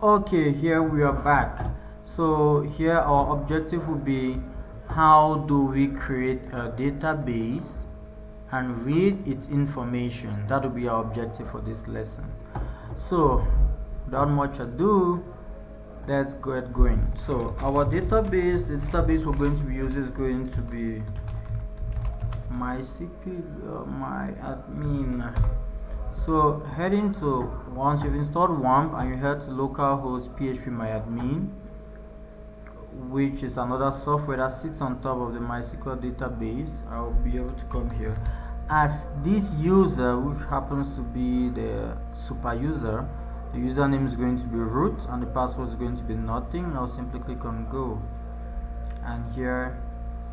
Okay, here we are back. So here our objective will be how do we create a database and read its information. That will be our objective for this lesson. So without much ado, let's get going. So our database, the database we're going to be using is going to be MySQL, MyAdmin. So heading to, once you've installed WAMP and you head to localhost phpMyAdmin, which is another software that sits on top of the MySQL database, I'll be able to come here. As this user, which happens to be the super user, the username is going to be root and the password is going to be nothing. I'll simply click on go, and here,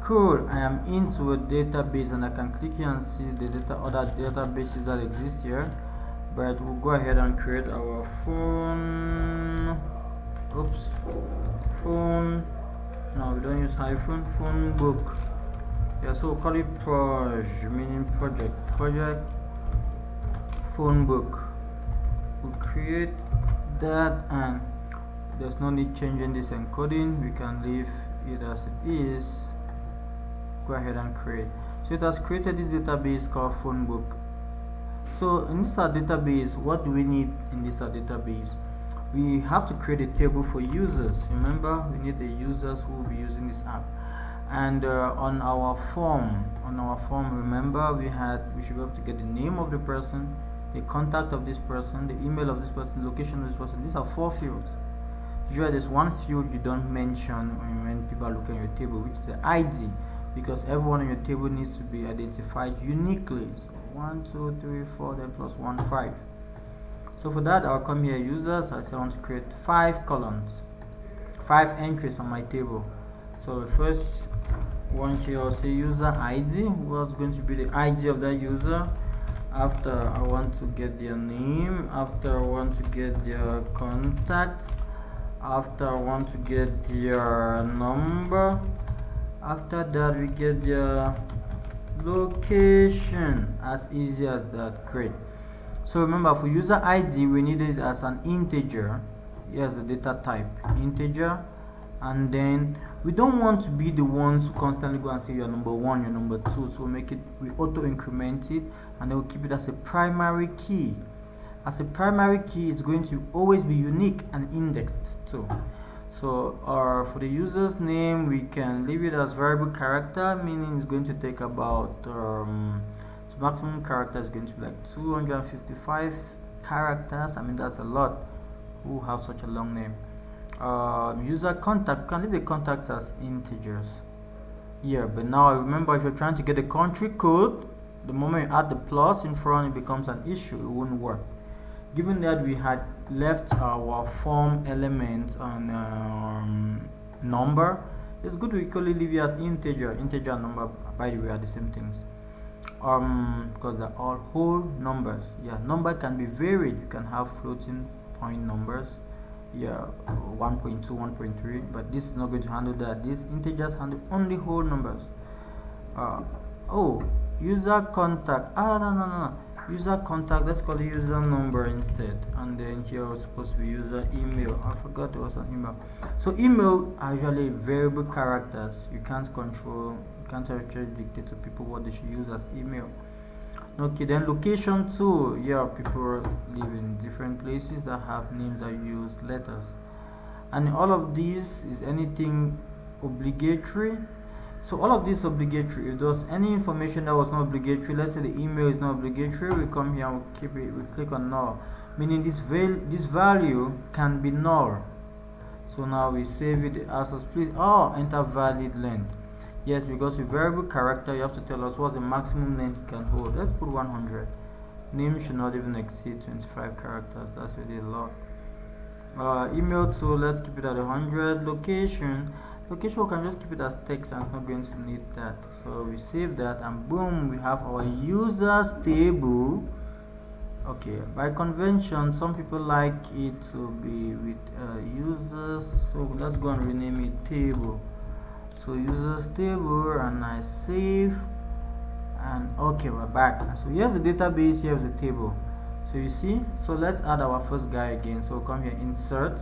cool, I am into a database and I can click here and see the other databases that exist here. But we'll go ahead and create our phone. Oops, phone. No, we don't use hyphen. Phone book. Yeah, so we'll call it proj, meaning project phone book. We'll create that, and there's no need changing this encoding. We can leave it as it is. Go ahead and create. So it has created this database called phone book. So in this database, what do we need in this database? We have to create a table for users. Remember, we need the users who will be using this app. And on our form, remember we should be able to get the name of the person, the contact of this person, the email of this person, location of this person. These are 4 fields. Usually there's one field you don't mention when people are looking at your table, which is the ID, because everyone on your table needs to be identified uniquely. So 1, 2, 3, 4, then plus 1, 5. So for that, I'll come here, users. I say I want to create 5 columns, 5 entries on my table. So the first one here, I'll say user ID. What's going to be the ID of that user? After, I want to get their name. After, I want to get their contact. After, I want to get their number. After that, we get their location. As easy as that. Great. So remember, for user ID, we need it as an integer. Here's the data type, integer. And then we don't want to be the ones who constantly go and say you're number 1, you're number 2. So we auto increment it, and then we'll keep it as a primary key. As a primary key, it's going to always be unique and indexed too. So for the user's name, we can leave it as variable character, meaning it's going to take about its maximum character is going to be like 255 characters. I mean, that's a lot. Who have such a long name? User contact, you can leave the contacts as integers here. But now remember, if you're trying to get a country code, the moment you add the plus in front, it becomes an issue. It won't work. Given that we had left our form element on number, it's good we equally leave it as integer. Integer and number, by the way, are the same things. Because they're all whole numbers. Yeah, number can be varied. You can have floating point numbers. Yeah, 1.2, 1.3, but this is not going to handle that. These integers handle only whole numbers. Oh, user contact. No. User contact, let's call it user number instead. And then here was supposed to be user email. I forgot there was an email. So email are usually variable characters. You can't control, you can't actually dictate to people what they should use as email. Okay, then location too. Yeah, people live in different places that have names that use letters. And all of these is anything obligatory. So all of this obligatory. If there's any information that was not obligatory, let's say the email is not obligatory, we come here and we keep it, we click on null, meaning this value can be null. So now we save it as a please enter valid length. Yes, because with variable character, you have to tell us what's the maximum length you can hold. Let's put 100. Name should not even exceed 25 characters. That's really a lot. Email too, let's keep it at 100. Location we can just keep it as text, and it's not going to need that. So we save that, and boom, we have our users table. Okay, by convention, some people like it to be with users, so let's go and rename it table. So users table, and I save, and okay, we're back. So here's the database, here's the table. So So you see, so let's add our first guy again. So come here, insert,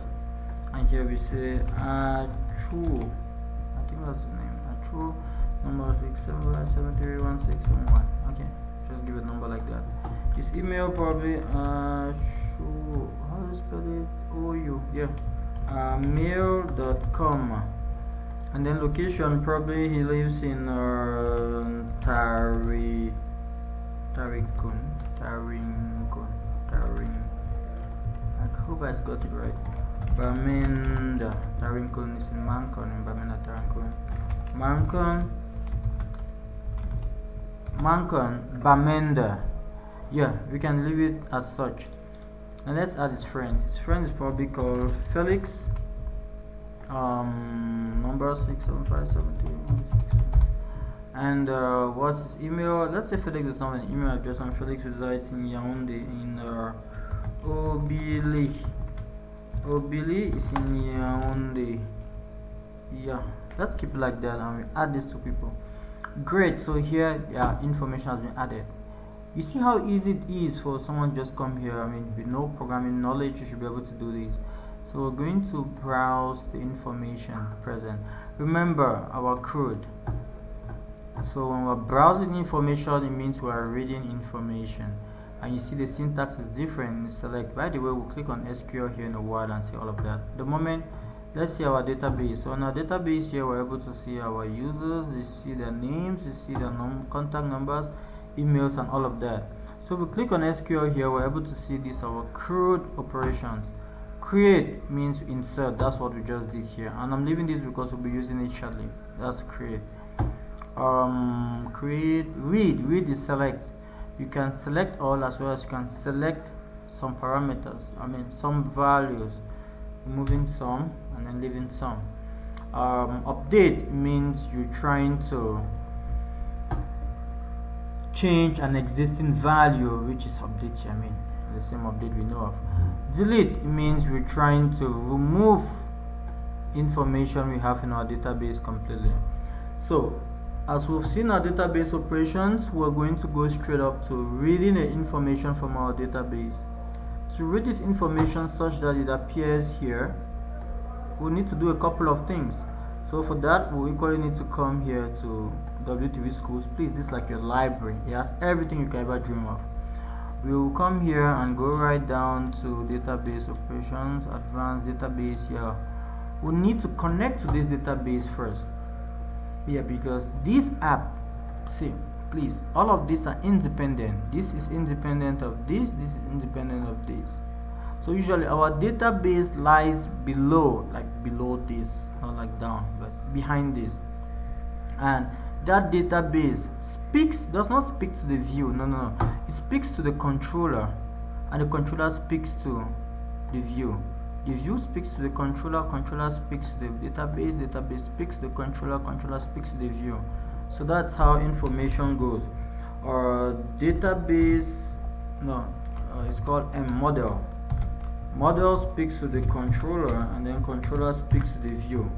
and here we say true. I think that's the name. True number 675731671. Okay, just give a number like that. His email probably true. How do you spell it? OU. Yeah. Mail.com. And then location, probably he lives in Tarinkun. I hope I got it right. Bamenda. Tarinkun is in Mancon. Bamenda, Tarinkun. Mancon, Bamenda. Yeah, we can leave it as such. And let's add his friend. His friend is probably called Felix. Number 6757316. And what's his email? Let's say Felix is not an email address, and Felix resides in Yaoundé in Obili. Obili is in Yaoundé. Yeah, let's keep it like that, and we add these two people. Great. So here, yeah, information has been added. You see how easy it is for someone just come here. I mean, with no programming knowledge, you should be able to do this. So we're going to browse the information present. Remember our CRUD. So when we're browsing information, it means we're reading information. And you see the syntax is different. Select. By the way, we'll click on SQL here in a while and see all of that. The moment, let's see our database. So on our database here, we're able to see our users. You see their names. You see their contact numbers, emails, and all of that. So if we click on SQL here, we're able to see this our CRUD operations. Create means insert. That's what we just did here, and I'm leaving this because we'll be using it shortly. That's create. Create. Read is select. You can select all, as well as you can select some parameters, I mean some values, removing some and then leaving some. Update means you're trying to change an existing value, which is update. I mean the same update we know of. Delete means we're trying to remove information we have in our database completely. So as we've seen our database operations, we're going to go straight up to reading the information from our database. To read this information such that it appears here, we need to do a couple of things. So for that, we equally need to come here to WTV Schools. Please, this is like your library. It has everything you can ever dream of. We will come here and go right down to database operations, advanced database here. We need to connect to this database first. Yeah, because this app, see, please, all of these are independent. This is independent of this is independent of this. So usually our database lies below, like below this, not like down, but behind this. And that database does not speak to the view. No. It speaks to the controller, and the controller speaks to the view. The view speaks to the controller speaks to the database speaks to the controller speaks to the view. So that's how information goes. Database, it's called model. Model speaks to the controller, and then controller speaks to the view.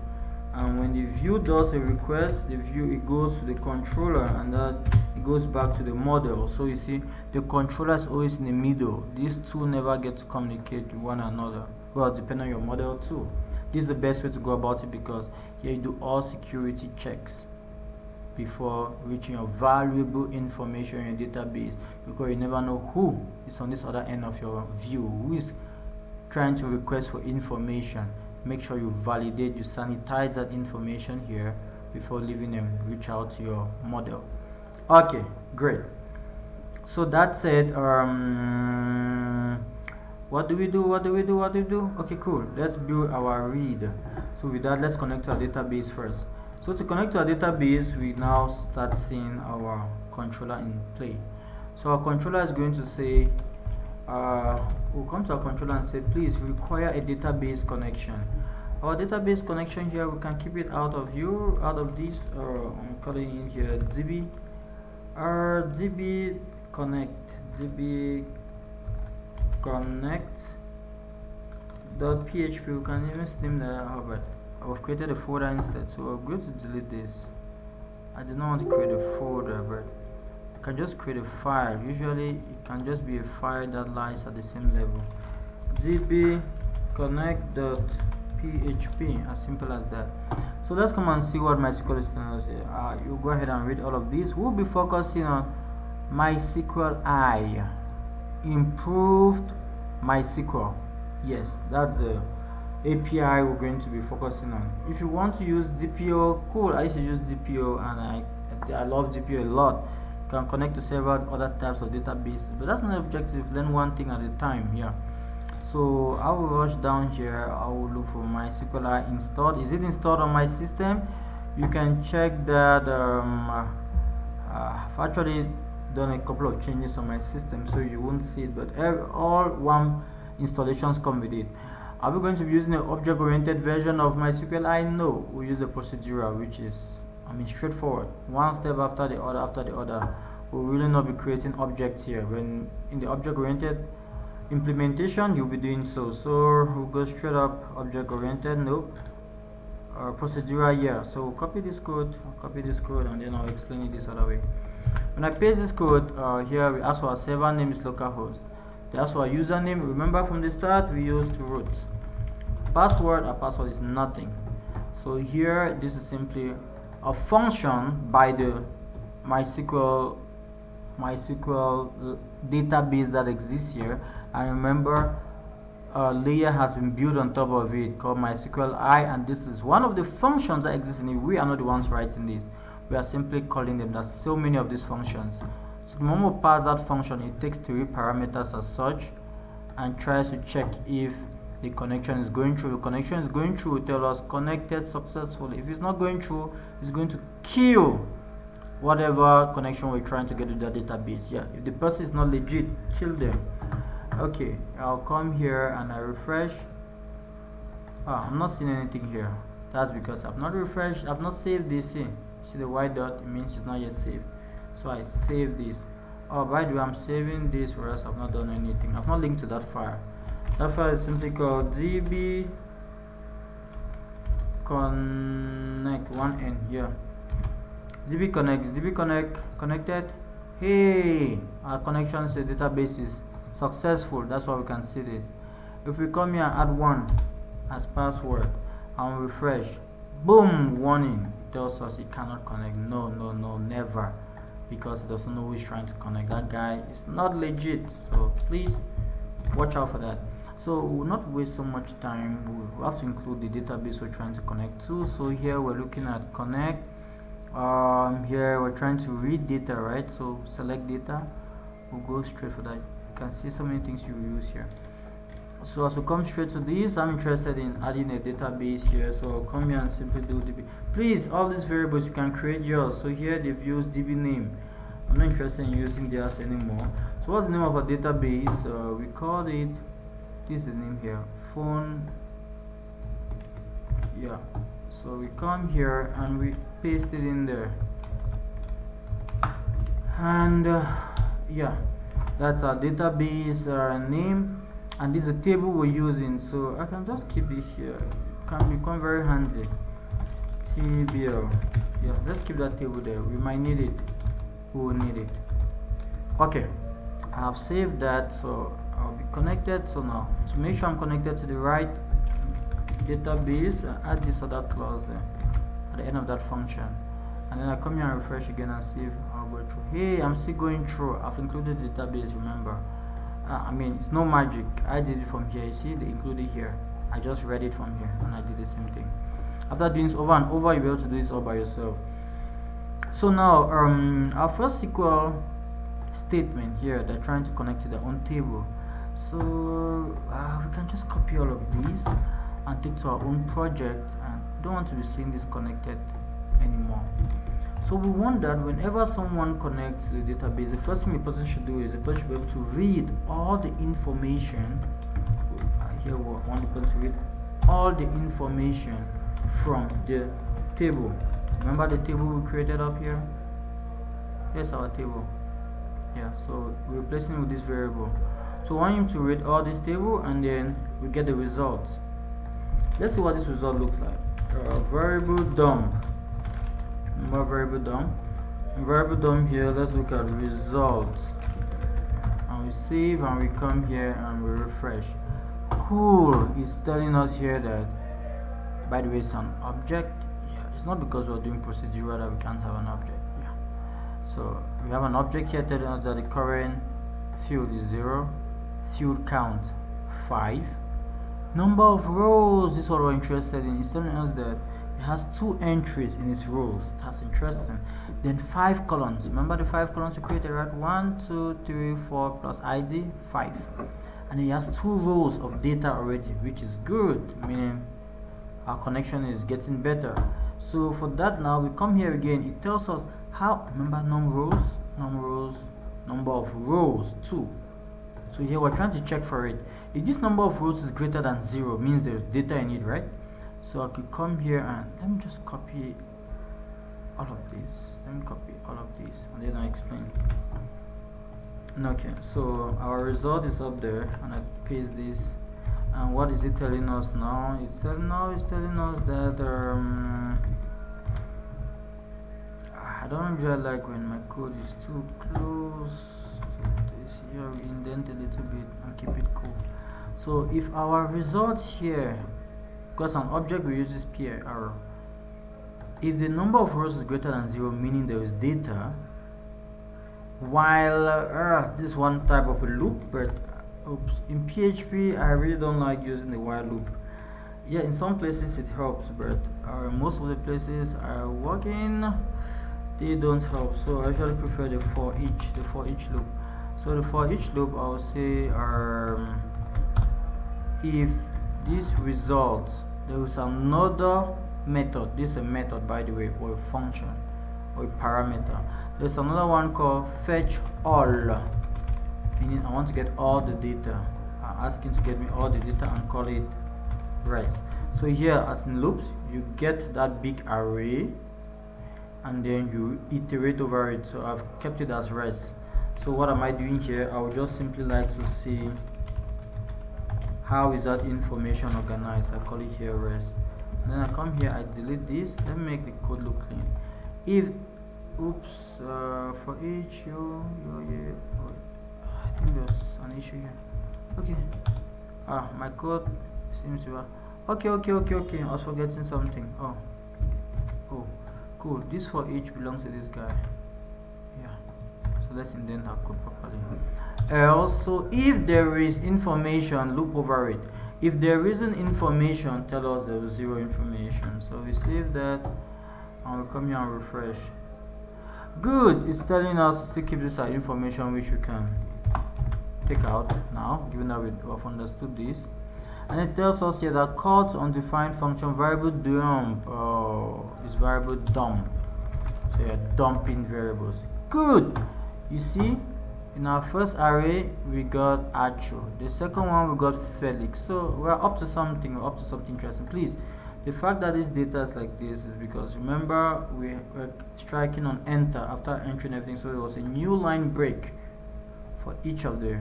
And when the view does a request, it goes to the controller, and that it goes back to the model. So you see, the controller is always in the middle. These two never get to communicate with one another. Well, depending on your model too. This is the best way to go about it, because here you do all security checks before reaching your valuable information in your database, because you never know who is on this other end of your view, who is trying to request for information. Make sure you validate, you sanitize that information here before leaving them reach out to your model. Okay, great. So that said, what do we do? Okay, cool. Let's build our read. So with that, let's connect to our database first. So to connect to our database, we now start seeing our controller in play. So our controller is going to say, we'll come to our controller and say, please require a database connection. Our database connection here, we can keep it out of this, I'm calling in here DB, DB connect, .php. We can even steam that out, but I've created a folder instead, so I'm going to delete this. I do not want to create a folder, but I can just create a file. Usually it can just be a file that lies at the same level. db connect.php, as simple as that. So let's come and see what MySQL is telling us. You go ahead and read all of these. We'll be focusing on MySQLi, improved MySQL. Yes, that's the API we're going to be focusing on. If you want to use DPO, cool. I used to use DPO and I love DPO a lot. You can connect to several other types of databases, but that's not the objective. Learn one thing at a time. Yeah. So I will rush down here. I will look for MySQLi installed. Is it installed on my system? You can check that. I've actually done a couple of changes on my system, so you won't see it, but all WAMP installations come with it. Are we going to be using an object-oriented version of MySQLi? No, we use a procedural, which is, straightforward. One step after the other, after the other. We'll really not be creating objects here. When in the object-oriented implementation, you'll be doing so. So we'll go straight up object-oriented. Nope. Procedural here. So we'll copy this code. I'll copy this code, and then I'll explain it this other way. When I paste this code here, we ask for our server name is localhost. That's our username. Remember from the start we used root. Password, our password is nothing. So here this is simply a function by the MySQL database that exists here. And remember, a layer has been built on top of it called MySQLi, and this is one of the functions that exists in it. We are not the ones writing this. We are simply calling them. There's so many of these functions. So the moment we pass that function, it takes 3 parameters as such and tries to check if the connection is going through. The connection is going through, will tell us connected successfully. If it's not going through, it's going to kill whatever connection we're trying to get to the database. Yeah, if the person is not legit, kill them. Okay, I'll come here and I refresh. I'm not seeing anything here. That's because I've not refreshed, I've not saved this. See the white dot, it means it's not yet saved. So I save this. Oh, by the way, I'm saving this, whereas I've not done anything. I've not linked to that file. That file is simply called db connect 1n. Yeah, db connect connected. Hey, our connection to the database is successful. That's why we can see this. If we come here and add 1 as password and refresh, boom, warning. It tells us it cannot connect. No, never, because it doesn't know who is trying to connect. That guy is not legit, so please watch out for that. So we'll not waste so much time. We'll have to include the database we're trying to connect to. So here we're looking at connect. Here we're trying to read data, right? So select data. We'll go straight for that. You can see so many things you use here. So as we come straight to this, I'm interested in adding a database here. So I'll come here and simply do db. Please, all these variables you can create yours. So here they've used db name. I'm not interested in using theirs anymore. So what's the name of our database? We called it, this is the name here, phone. Yeah, so we come here and we paste it in there, and yeah, that's our database name, and this is a table we're using. So I can just keep this here. It can become very handy. TBL. Yeah, let's keep that table there. We might need it. We will need it. Okay, I have saved that, so I'll be connected. So now to make sure I'm connected to the right database, add this other clause there at the end of that function, and then I come here and refresh again and see if I'll go through. Hey, I'm still going through. I've included the database, remember. It's no magic. I did it from here. You see, they included here. I just read it from here and I did the same thing. After doing this over and over, you'll be able to do this all by yourself. So now our first SQL statement here, they're trying to connect to their own table. So we can just copy all of these and take to our own project, and don't want to be seeing this connected anymore. So we want that whenever someone connects to the database, the first thing the person should do is the person should be able to read all the information. Here we want the person to read all the information from the table. Remember the table we created up here? Here's our table. Yeah, so we're replacing it with this variable. So we want him to read all this table, and then we get the results. Let's see what this result looks like. Variable dump. Remember variable dump? variable dump here. Let's look at results, and we save and we come here and we refresh. Cool, it's telling us here that, by the way, it's an object. Yeah, it's not because we're doing procedural that we can't have an object. Yeah, so we have an object here telling us that the current field is 0, field count 5, number of rows, this is what we're interested in. It's telling us that it has 2 entries in its rows. That's interesting. Then 5 columns. Remember the 5 columns we created, right? 1, 2, 3, 4 plus ID 5. And it has 2 rows of data already, which is good, meaning our connection is getting better. So for that, now we come here again. It tells us how, remember number of rows 2. So here we're trying to check for it. If this number of rows is greater than 0, means there's data in it, right? So I could come here and let me just copy all of this. Let me copy all of this and then I explain. Okay, so our result is up there, and I paste this. And what is it telling us now? It's telling us that I don't really like when my code is too close to this. Here we indent a little bit and keep it cool. So if our result here, because an object we use is PIR, if the number of rows is greater than 0, meaning there is data, while this one type of a loop, but oops, in PHP I really don't like using the while loop. Yeah, in some places it helps, but most of the places are working, they don't help. So I usually prefer the for each loop. So the for each loop, I'll say if this results, there is another method. This is a method, by the way, or a function or a parameter. There's another one called fetch all, meaning I want to get all the data. I'm asking to get me all the data and call it res. So here, as in loops, you get that big array and then you iterate over it. So I've kept it as res. So what am I doing here? I would just simply like to see how is that information organized. I call it here res. And then I come here, I delete this. Let me make the code look clean. If for each I think there's an issue here. Okay, my code seems to have okay, I was forgetting something. Oh cool, this for each belongs to this guy. Yeah, so let's indent our code properly. Also, if there is information, loop over it. If there isn't information, tell us there was 0 information. So we save that and we come here and refresh. Good, it's telling us to keep this information which we can take out now, given that we have understood this. And it tells us here that call to undefined function variable dump is variable dump. So you're dumping variables. Good, you see, in our first array we got Acho, the second one we got Felix. So we're up to something, interesting. Please, the fact that this data is like this is because, remember, we were striking on enter after entering everything, so there was a new line break for each of the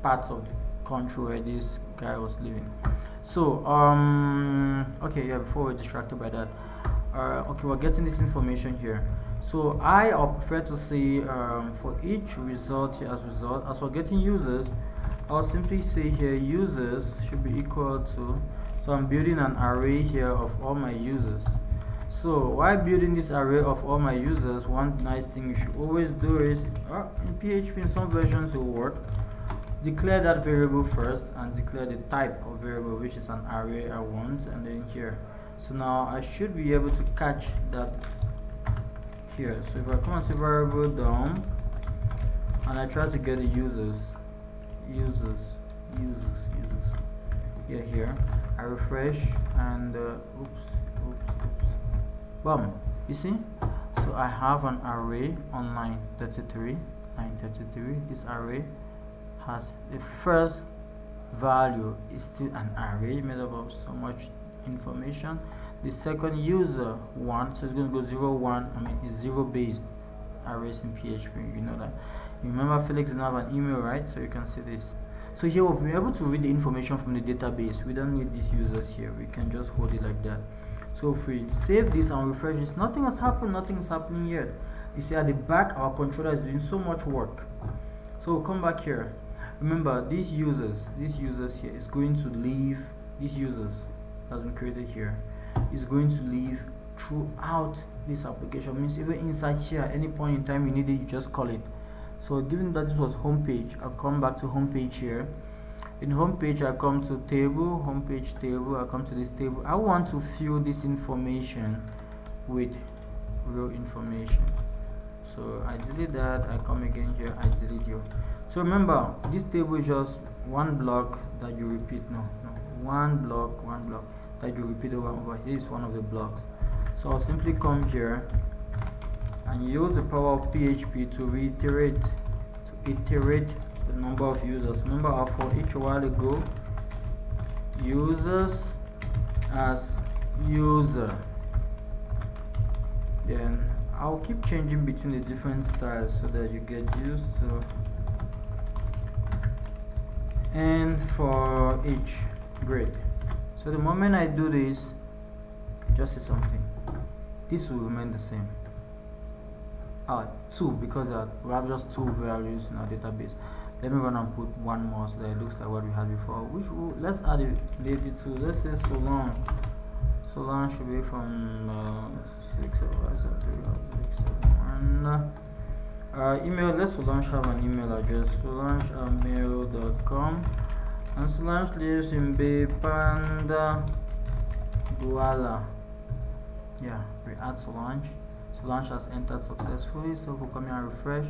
parts of the country where this guy was living. So okay, yeah, before we're distracted by that, okay, we're getting this information here. So I prefer to see for each result here as we're getting users, I'll simply say here users should be equal to, so I'm building an array here of all my users. So while building this array of all my users, one nice thing you should always do is, in PHP, in some versions it will work, declare that variable first and declare the type of variable, which is an array I want, and then here. So now I should be able to catch that here. So if I come and say variable dump and I try to get the users here, I refresh and oops, boom, you see. So I have an array on line 33. This array has the first value is still an array made up of so much information. The second user 1, so it's going to go 0 1. It's 0 based arrays in PHP, you know that. You remember Felix didn't have an email, right? So you can see this. So here we're able to read the information from the database. We don't need these users here, we can just hold it like that. So if we save this and refresh this, nothing has happened, nothing is happening yet. You see at the back our controller is doing so much work. So we'll come back here. Remember these users here is going to leave. These users has been created here is going to leave throughout this application. Means even inside here at any point in time you need it, you just call it. So given that this was home page, I'll come back to home page here. In home page I come to table, home page table, I come to this table. I want to fill this information with real information. So I delete that, I come again here, I delete you. So remember, this table is just one block that you repeat. One block that you repeat over and over. This is one of the blocks. So I'll simply come here and use the power of PHP to iterate the number of users. Remember for each while ago, users as user. Then I'll keep changing between the different styles so that you get used to. And for each, great. So the moment I do this, just say something, this will remain the same. 2, because we have just 2 values in our database. Let me run and put one more so that it looks like what we had before. Let's add a lady to. Let's say Solange. Solange should be from 601. Email. Let Solange have an email address. Solange@mail.com. And Solange lives in Bay Panda, Douala. Yeah, we add Solange. Solange has entered successfully. So we'll come here and refresh.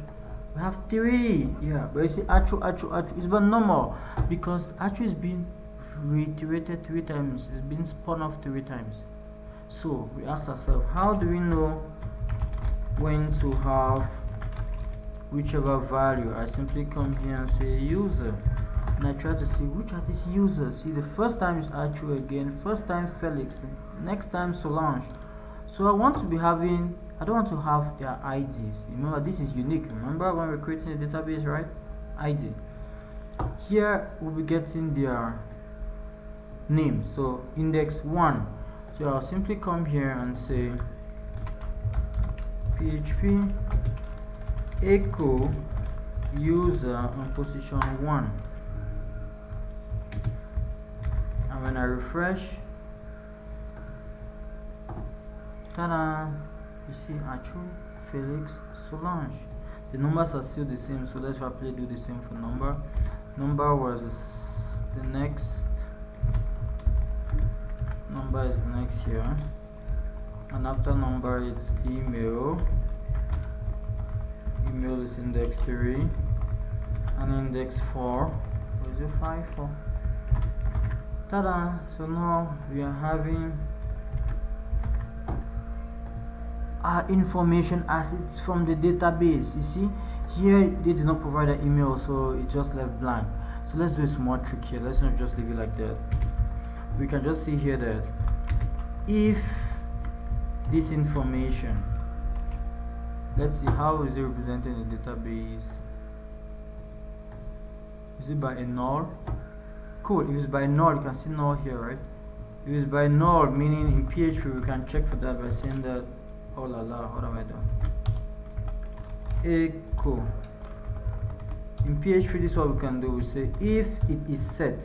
We have 3. Yeah, but you see Achu is but normal because Achu is being reiterated 3 times. It's been spun off 3 times. So we ask ourselves, how do we know when to have whichever value? I simply come here and say user, and I try to see which are these users. See, the first time is Achu again, first time Felix, next time Solange. So I want to be having, I don't want to have their IDs. Remember, this is unique. Remember when we're creating a database, right? ID. Here we'll be getting their names. So index 1. So I'll simply come here and say PHP echo user on position 1. And when I refresh, ta-da! You see Achu, Felix, Solange. The numbers are still the same, so let's rapidly do the same for number. Number was the next. Number is next here, and after number it's email. Email is index 3, and index 4. Or is it 5? 4. Ta-da! So now we are having our information as it's from the database. You see, here they did not provide an email, so it just left blank. So let's do a small trick here. Let's not just leave it like that. We can just see here that if this information, let's see how is it represented in the database. Is it by a null? Cool. If it's by null, you can see null here, right? If it's by null, meaning in PHP we can check for that by saying that, oh la la, what have I done? Echo. In PHP, this is what we can do. We say if it is set.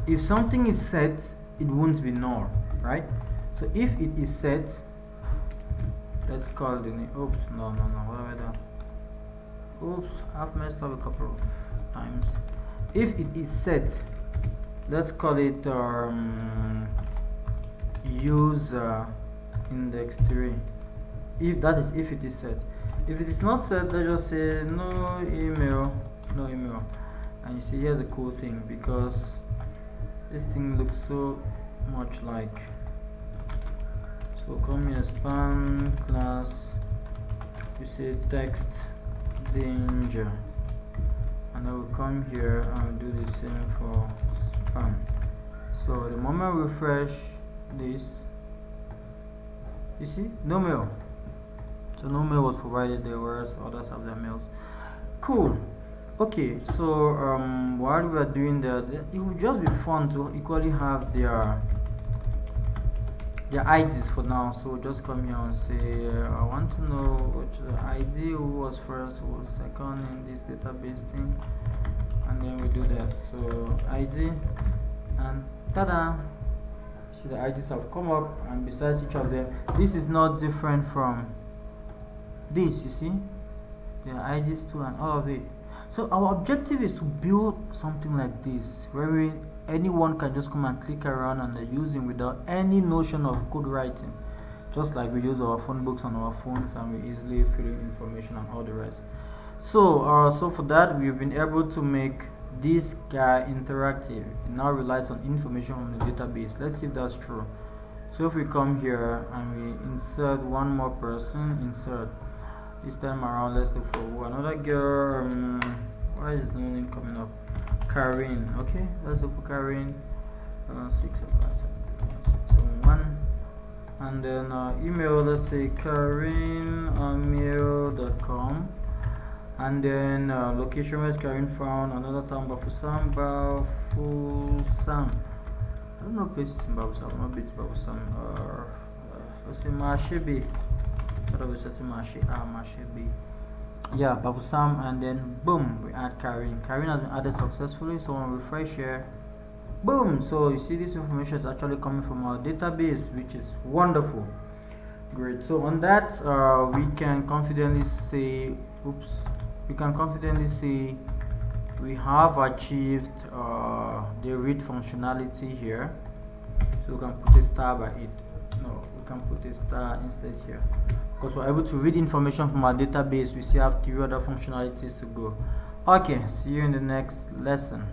If something is set, it won't be null, right? So if it is set, let's call the name. Oops, no, what have I done? Oops, I've messed up a couple of times. If it is set, let's call it user index 3. If that is if it is set. If it is not set, let's just say no email. And you see, here's a cool thing, because this thing looks so much like. So come here, spam class, you say text danger, and I will come here and do the same for spam. So the moment we refresh this, you see no mail. So no mail was provided there, whereas others have their mails. Cool. Okay, so while we are doing that, it would just be fun to equally have their their IDs for now. So just come here and say I want to know which the ID, who was first, who was second in this database thing, and then we do that. So ID, and tada, see the IDs have come up, and besides each of them, this is not different from this. You see the IDs too and all of it. So our objective is to build something like this where anyone can just come and click around and they're using without any notion of code writing, just like we use our phone books on our phones and we easily fill in information and all the rest. So for that we've been able to make this guy interactive. It now relies on information from the database. Let's see if that's true. So if we come here and we insert one more person, insert. This time around, let's look for another girl. Why is no name coming up? Karin. Okay, let's look for Karin. 671. And then email, let's say karin@mail.com. And then location, where is Karin found? Another town, Bafusam. Bafusam. I don't know if it's in Bafusam, not it's Bafusam. Let's say Mashibi. Yeah, Babusam, and then boom, we add Karin. Karin has been added successfully. So when we refresh here, boom. So you see this information is actually coming from our database, which is wonderful. Great. So on that, we can confidently say, we have achieved the read functionality here. So we can put a star by it. No, we can put a star instead here, because we're able to read information from our database. We still have 3 other functionalities to go. Okay, see you in the next lesson.